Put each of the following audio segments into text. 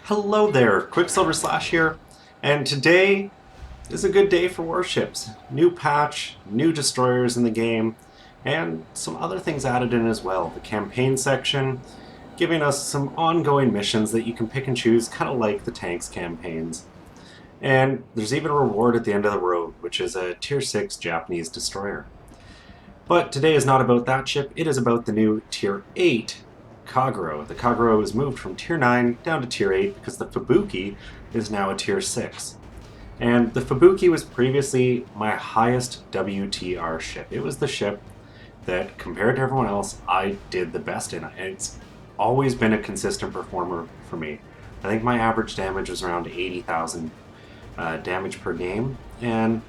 Hello there, Qckslvrslash here, and today is a good day for warships. New patch, new destroyers in the game, and some other things added in as well. The campaign section, giving us some ongoing missions that you can pick and choose, kind of like the tanks campaigns. And there's even a reward at the end of the road, which is a Tier 6 Japanese destroyer. But today is not about that ship, it is about the new Tier 8 Kagero. The Kagero was moved from Tier 9 down to Tier 8 because the Fubuki is now a Tier 6. And the Fubuki was previously my highest WTR ship. It was the ship that, compared to everyone else, I did the best in. And it's always been a consistent performer for me. I think my average damage was around 80,000 damage per game. And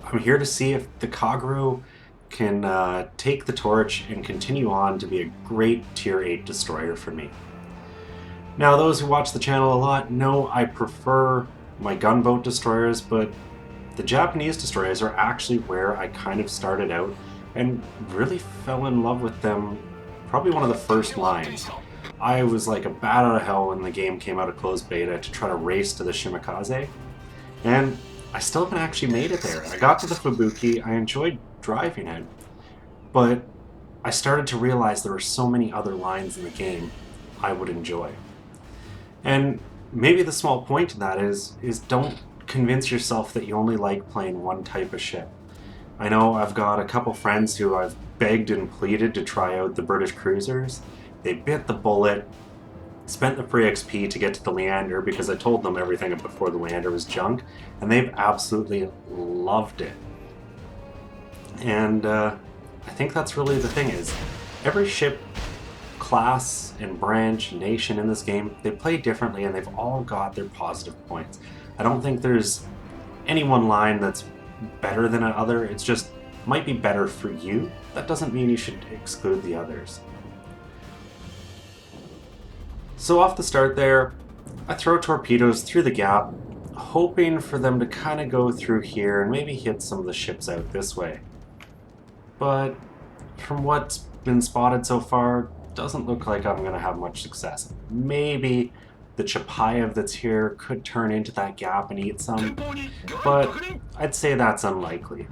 I'm here to see if the Kagero can take the torch and continue on to be a great Tier 8 destroyer for me. Now, those who watch the channel a lot know I prefer my gunboat destroyers, but the Japanese destroyers are actually where I kind of started out and really fell in love with them. Probably one of the first lines. I was like a bat out of hell when the game came out of closed beta to try to race to the Qckslvrslash, and I still haven't actually made it there. I got to the Fubuki, I enjoyed driving it, but I started to realize there were so many other lines in the game I would enjoy. And maybe the small point in that is don't convince yourself that you only like playing one type of ship. I know I've got a couple friends who I've begged and pleaded to try out the British cruisers. They bit the bullet, spent the free XP to get to the Leander because I told them everything before the Leander was junk, and they've absolutely loved it. And I think that's really the thing is, every ship, class, and branch, nation in this game, they play differently and they've all got their positive points. I don't think there's any one line that's better than another, it's just might be better for you. That doesn't mean you should exclude the others. So off the start there, I throw torpedoes through the gap, hoping for them to kind of go through here and maybe hit some of the ships out this way. But from what's been spotted so far, doesn't look like I'm going to have much success. Maybe the Chapayev that's here could turn into that gap and eat some, but I'd say that's unlikely.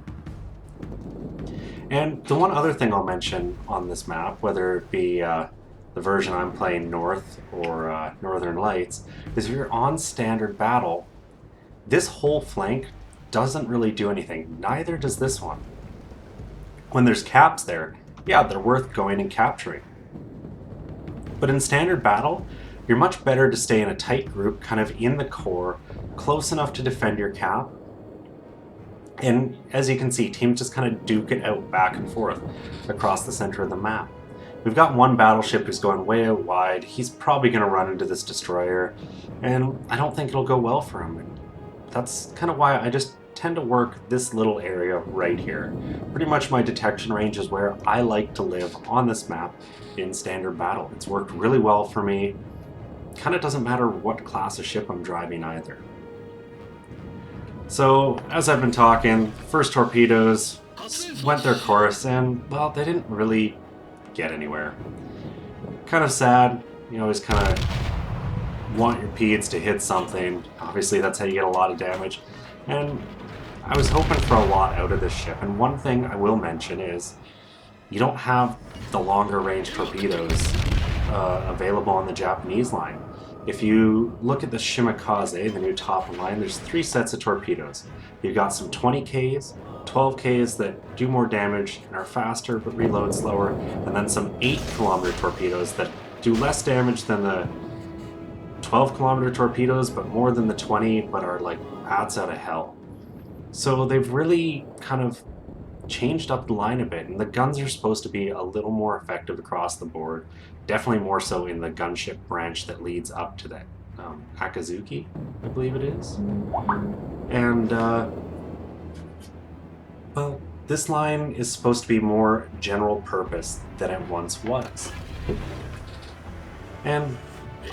And the one other thing I'll mention on this map, whether it be the version I'm playing North or Northern Lights, is if you're on standard battle, this whole flank doesn't really do anything. Neither does this one. When there's caps there, yeah, they're worth going and capturing. But in standard battle, you're much better to stay in a tight group, kind of in the core, close enough to defend your cap. And as you can see, teams just kind of duke it out back and forth across the center of the map. We've got one battleship who's going way out wide. He's probably going to run into this destroyer, and I don't think it'll go well for him. And that's kind of why I just tend to work this little area right here. Pretty much my detection range is where I like to live on this map in standard battle. It's worked really well for me. Kind of doesn't matter what class of ship I'm driving either. So, as I've been talking, first torpedoes went their course, and, well, they didn't really get anywhere. Kind of sad, you always kind of want your PEDs to hit something. Obviously that's how you get a lot of damage. And I was hoping for a lot out of this ship, and one thing I will mention is you don't have the longer range torpedoes available on the Japanese line. If you look at the Qckslvrslash, the new top line, there's 3 sets of torpedoes. You've got some 20Ks, 12Ks that do more damage and are faster but reload slower, and then some 8-kilometer torpedoes that do less damage than the 12-kilometer torpedoes but more than the 20, but are like bats out of hell. So they've really kind of changed up the line a bit, and the guns are supposed to be a little more effective across the board. Definitely more so in the gunship branch that leads up to that Akazuki, I believe it is. And well, this line is supposed to be more general purpose than it once was. And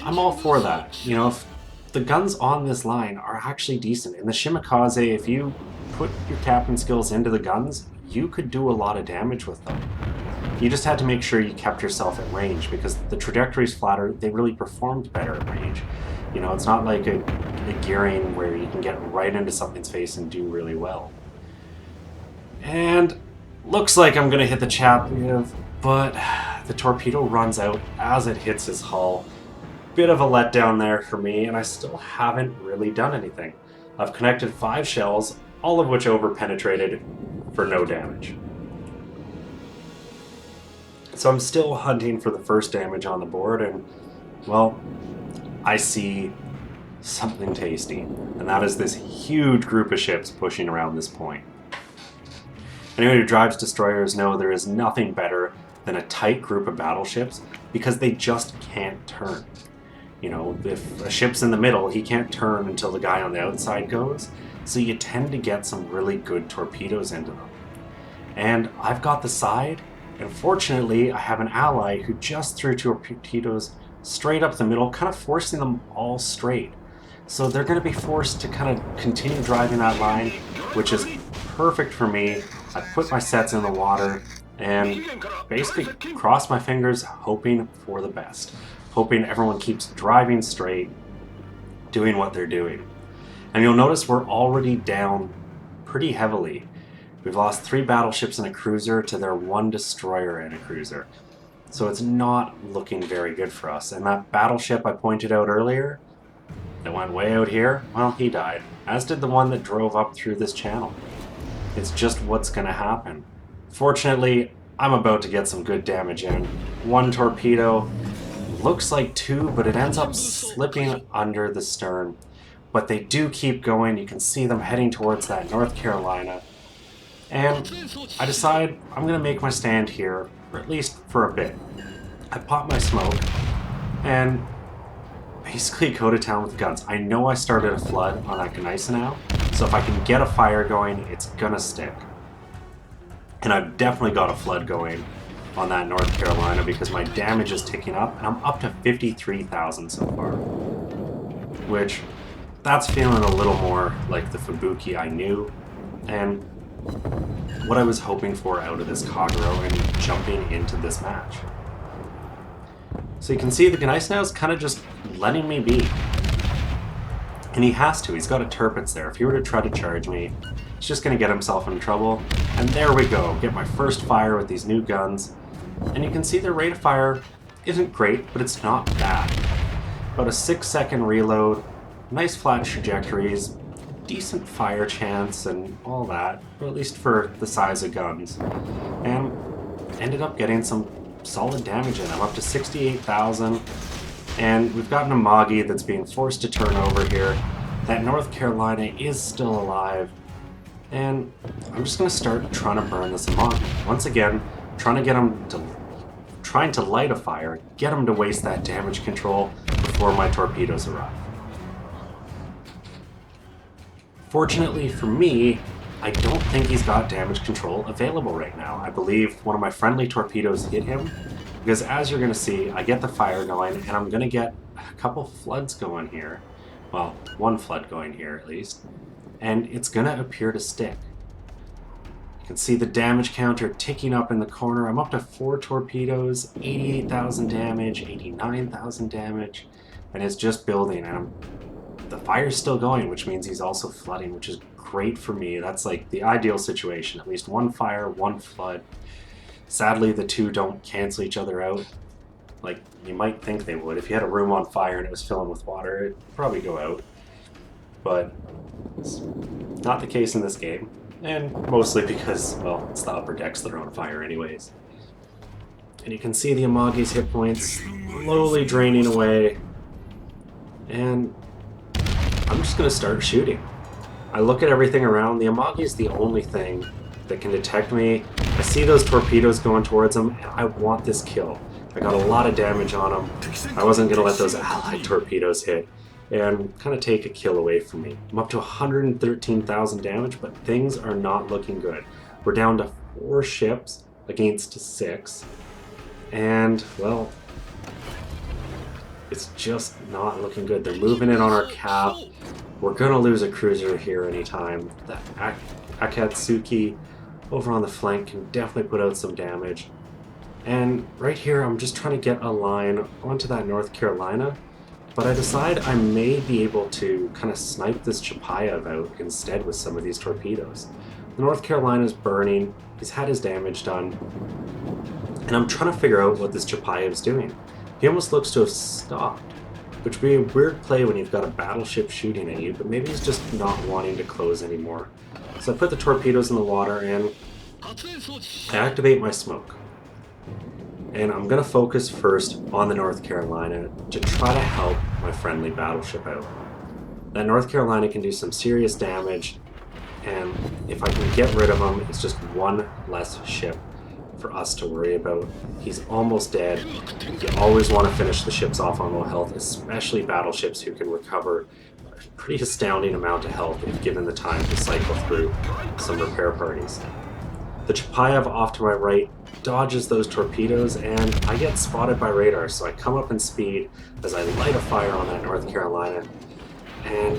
I'm all for that. You know, if the guns on this line are actually decent. In the Qckslvrslash, if you put your captain skills into the guns, you could do a lot of damage with them. You just had to make sure you kept yourself at range, because the trajectories flatter, they really performed better at range. You know, it's not like a gearing where you can get right into something's face and do really well. And looks like I'm gonna hit the chaplain, but the torpedo runs out as it hits his hull. Bit of a letdown there for me, and I still haven't really done anything. I've connected 5 shells, all of which over-penetrated for no damage. So I'm still hunting for the first damage on the board, and, well, I see something tasty, and that is this huge group of ships pushing around this point. Anyone who drives destroyers know there is nothing better than a tight group of battleships, because they just can't turn. You know, if a ship's in the middle, he can't turn until the guy on the outside goes, so you tend to get some really good torpedoes into them. And I've got the side, and fortunately I have an ally who just threw torpedoes straight up the middle, kind of forcing them all straight. So they're going to be forced to kind of continue driving that line, which is perfect for me. I put my sets in the water and basically cross my fingers, hoping for the best. Hoping everyone keeps driving straight, doing what they're doing. And you'll notice we're already down pretty heavily. We've lost 3 battleships and a cruiser to their 1 destroyer and a cruiser. So it's not looking very good for us. And that battleship I pointed out earlier, that went way out here, well, he died. As did the one that drove up through this channel. It's just what's going to happen. Fortunately, I'm about to get some good damage in. 1 torpedo, looks like 2, but it ends up slipping under the stern. But they do keep going. You can see them heading towards that North Carolina. And I decide I'm going to make my stand here, or at least for a bit. I pop my smoke and basically go to town with guns. I know I started a flood on that Gneisenau, so if I can get a fire going, it's gonna stick. And I've definitely got a flood going on that North Carolina because my damage is ticking up, and I'm up to 53,000 so far. Which, that's feeling a little more like the Fubuki I knew, and what I was hoping for out of this Kagero and jumping into this match. So you can see the Gneisenau is kind of just letting me be. And he has to. He's got a Tirpitz there. If he were to try to charge me, he's just going to get himself in trouble. And there we go. Get my first fire with these new guns. And you can see their rate of fire isn't great, but it's not bad. About a 6-second reload, nice flat trajectories, decent fire chance and all that, or at least for the size of guns. And ended up getting some solid damage in. I'm up to 68,000, and we've got an Amagi that's being forced to turn over here. That North Carolina is still alive, and I'm just going to start trying to burn this Amagi. Once again, trying to light a fire, get him to waste that damage control before my torpedoes arrive. Fortunately for me, I don't think he's got damage control available right now. I believe one of my friendly torpedoes hit him, because as you're going to see, I get the fire going, and I'm going to get a couple floods going here. Well, 1 flood going here at least, and it's going to appear to stick. You can see the damage counter ticking up in the corner. I'm up to 4 torpedoes, 88,000 damage, 89,000 damage, and it's just building, and the fire's still going, which means he's also flooding, which is great for me. That's like the ideal situation. At least 1 fire, 1 flood. Sadly, the 2 don't cancel each other out like you might think they would. If you had a room on fire and it was filling with water, it'd probably go out. But it's not the case in this game. And mostly because, well, it's the upper decks that are on fire anyways. And you can see the Amagi's hit points slowly draining away. And I'm just going to start shooting. I look at everything around. The Amagi is the only thing that can detect me. I see those torpedoes going towards him, and I want this kill. I got a lot of damage on him. I wasn't going to let those allied torpedoes hit and kind of take a kill away from me. I'm up to 113,000 damage, but things are not looking good. We're down to 4 ships against 6, and, well, it's just not looking good. They're moving in on our cap. We're going to lose a cruiser here anytime. That Akatsuki over on the flank can definitely put out some damage. And right here, I'm just trying to get a line onto that North Carolina, but I decide I may be able to kind of snipe this Chapayev out instead with some of these torpedoes. The North Carolina's burning, he's had his damage done, and I'm trying to figure out what this Chapayev's doing. He almost looks to have stopped, which would be a weird play when you've got a battleship shooting at you, but maybe he's just not wanting to close anymore. So I put the torpedoes in the water and I activate my smoke. And I'm going to focus first on the North Carolina to try to help my friendly battleship out. That North Carolina can do some serious damage, and if I can get rid of him, it's just one less ship for us to worry about. He's almost dead. You always want to finish the ships off on low health, especially battleships who can recover a pretty astounding amount of health if given the time to cycle through some repair parties. The Chapayev off to my right dodges those torpedoes, and I get spotted by radar, so I come up in speed as I light a fire on that North Carolina, and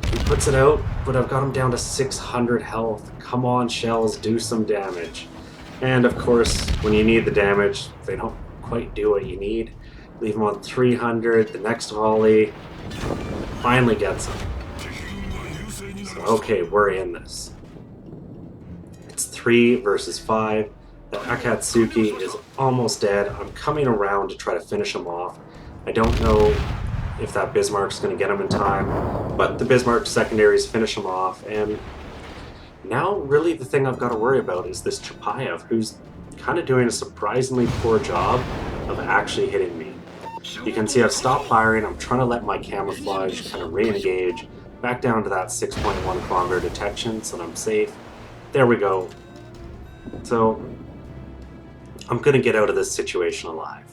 he puts it out, but I've got him down to 600 health. Come on, shells, do some damage. And of course, when you need the damage, they don't quite do what you need. Leave him on 300, the next volley finally gets him. So, okay, we're in this. It's 3 versus 5. The Akatsuki is almost dead. I'm coming around to try to finish him off. I don't know if that Bismarck's going to get him in time, but the Bismarck secondaries finish him off, and now really the thing I've got to worry about is this Chapayev, who's kind of doing a surprisingly poor job of actually hitting me. You can see I've stopped firing. I'm trying to let my camouflage kind of re-engage back down to that 6.1 kilometer detection so that I'm safe. There we go. So I'm going to get out of this situation alive.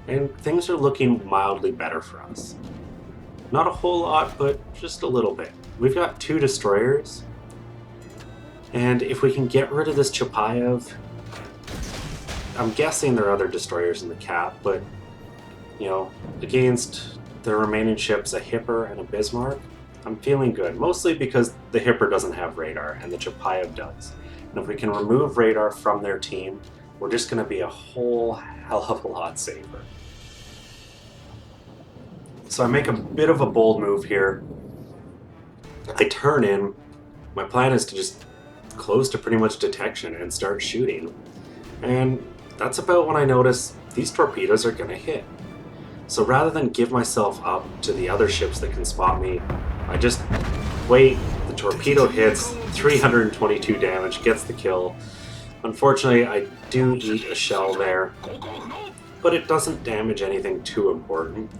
And things are looking mildly better for us. Not a whole lot, but just a little bit. We've got 2 destroyers, and if we can get rid of this Chapayev, I'm guessing there are other destroyers in the cap, but, you know, against the remaining ships, a Hipper and a Bismarck, I'm feeling good, mostly because the Hipper doesn't have radar and the Chapayev does. And if we can remove radar from their team, we're just going to be a whole hell of a lot safer. So I make a bit of a bold move here. I turn in. My plan is to just close to pretty much detection and start shooting. And that's about when I notice these torpedoes are going to hit. So rather than give myself up to the other ships that can spot me, I just wait. The torpedo hits, 322 damage, gets the kill. Unfortunately, I do eat a shell there, but it doesn't damage anything too important.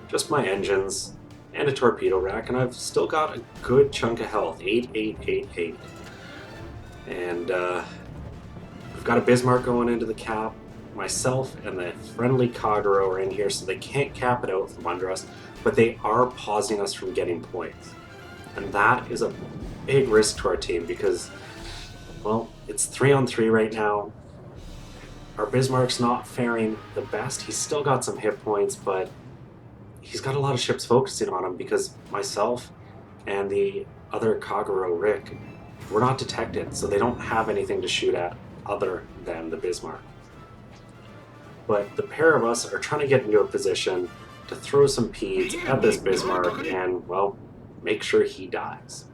Just my engines and a torpedo rack, and I've still got a good chunk of health, 8888. And we've got a Bismarck going into the cap. Myself and the friendly Kagero are in here, so they can't cap it out from under us, but they are pausing us from getting points. And that is a big risk to our team because, well, it's 3-on-3 right now. Our Bismarck's not faring the best. He's still got some hit points, but he's got a lot of ships focusing on him because myself and the other Kagero Rick, we're not detected, so they don't have anything to shoot at other than the Bismarck. But the pair of us are trying to get into a position to throw some peas at this Bismarck and, well, make sure he dies.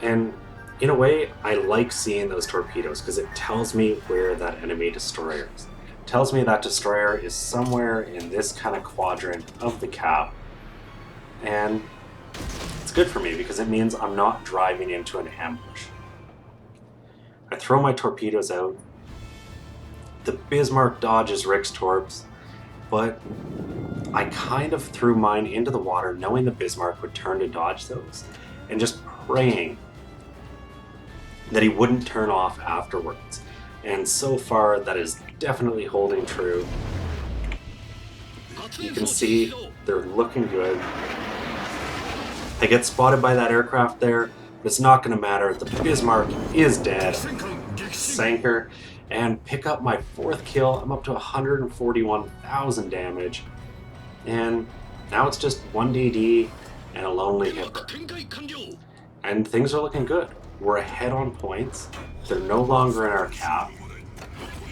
And in a way, I like seeing those torpedoes because it tells me where that enemy destroyer is. It tells me that destroyer is somewhere in this kind of quadrant of the cap. And it's good for me because it means I'm not driving into an ambush. I throw my torpedoes out. The Bismarck dodges Rick's torps, but I kind of threw mine into the water knowing the Bismarck would turn to dodge those and just praying that he wouldn't turn off afterwards. And so far, that is definitely holding true. You can see they're looking good. I get spotted by that aircraft there, but it's not going to matter. The Bismarck is dead. Sank her, and pick up my 4th kill. I'm up to 141,000 damage. And now it's just 1 DD and a lonely Hipper. And things are looking good. we're ahead on points. They're no longer in our cap.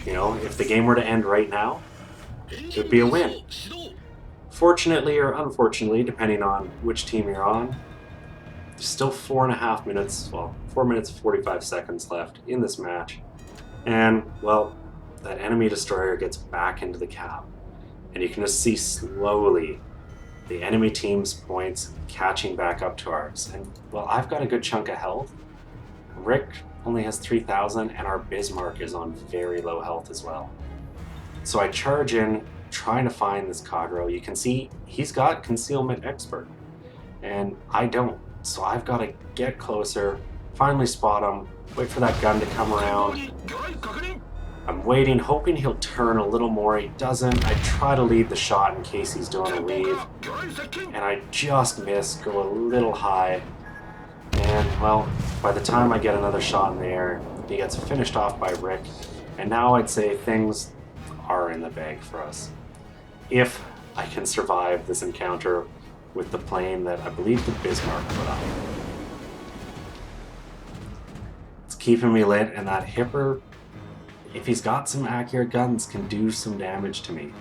You know, if the game were to end right now, it would be a win. Fortunately or unfortunately, depending on which team you're on, there's still 4.5 minutes, well, 4 minutes 45 seconds left in this match. And, well, that enemy destroyer gets back into the cap. And you can just see slowly the enemy team's points catching back up to ours. And, well, I've got a good chunk of health. Rick only has 3,000, and our Bismarck is on very low health as well. So I charge in, trying to find this Kagero. You can see he's got Concealment Expert, and I don't. So I've got to get closer, finally spot him, wait for that gun to come around. I'm waiting, hoping he'll turn a little more. He doesn't. I try to lead the shot in case he's doing a leave, and I just miss, go a little high. And, well, by the time I get another shot in the air, he gets finished off by Rick, and now I'd say things are in the bag for us. If I can survive this encounter with the plane that I believe the Bismarck put up. It's keeping me lit, and that Hipper, if he's got some accurate guns, can do some damage to me.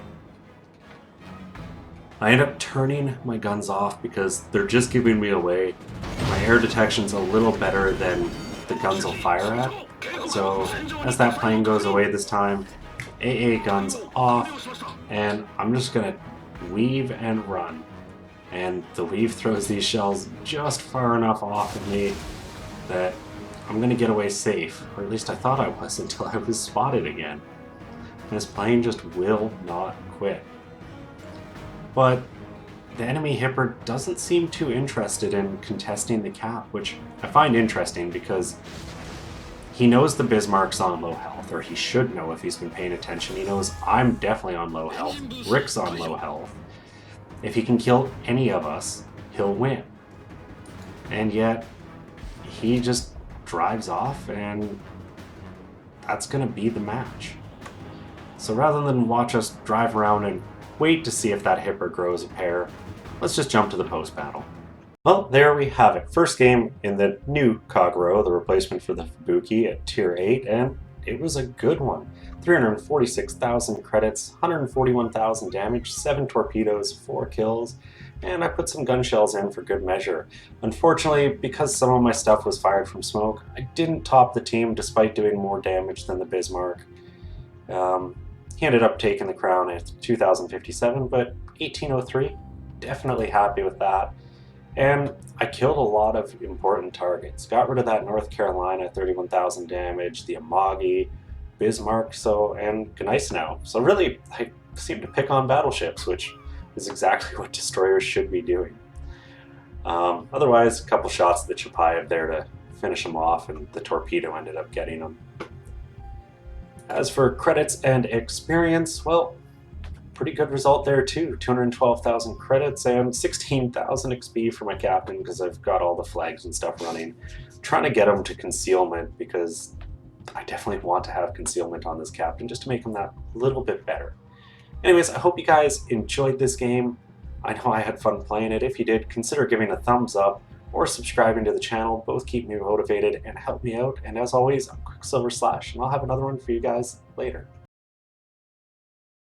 I end up turning my guns off because they're just giving me away. My air detection's a little better than the guns will fire at. So as that plane goes away this time, AA guns off, and I'm just gonna weave and run. And the weave throws these shells just far enough off of me that I'm gonna get away safe, or at least I thought I was until I was spotted again. And this plane just will not quit. But the enemy Hipper doesn't seem too interested in contesting the cap, which I find interesting because he knows the Bismarck's on low health, or he should know if he's been paying attention. He knows I'm definitely on low health, Rick's on low health. If he can kill any of us, he'll win. And yet, he just drives off, and that's gonna be the match. So rather than watch us drive around and wait to see if that Hipper grows a pair, let's just jump to the post-battle. Well, there we have it. First game in the new Kagero, the replacement for the Fubuki at Tier 8, and it was a good one. 346,000 credits, 141,000 damage, 7 torpedoes, 4 kills, and I put some gun shells in for good measure. Unfortunately, because some of my stuff was fired from smoke, I didn't top the team despite doing more damage than the Bismarck. He ended up taking the crown at 2,057, but 1803, definitely happy with that. And I killed a lot of important targets. Got rid of that North Carolina, 31,000 damage, the Amagi, Bismarck, and Gneisenau. So really, I seem to pick on battleships, which is exactly what destroyers should be doing. Otherwise, a couple shots at the Chapayev there to finish him off, and the torpedo ended up getting him. As for credits and experience, well, pretty good result there too. 212,000 credits and 16,000 XP for my captain because I've got all the flags and stuff running. I'm trying to get him to concealment because I definitely want to have concealment on this captain just to make him that little bit better. Anyways, I hope you guys enjoyed this game. I know I had fun playing it. If you did, consider giving a thumbs up or subscribing to the channel. Both keep me motivated and help me out. And as always, I'm Qckslvrslash, and I'll have another one for you guys later.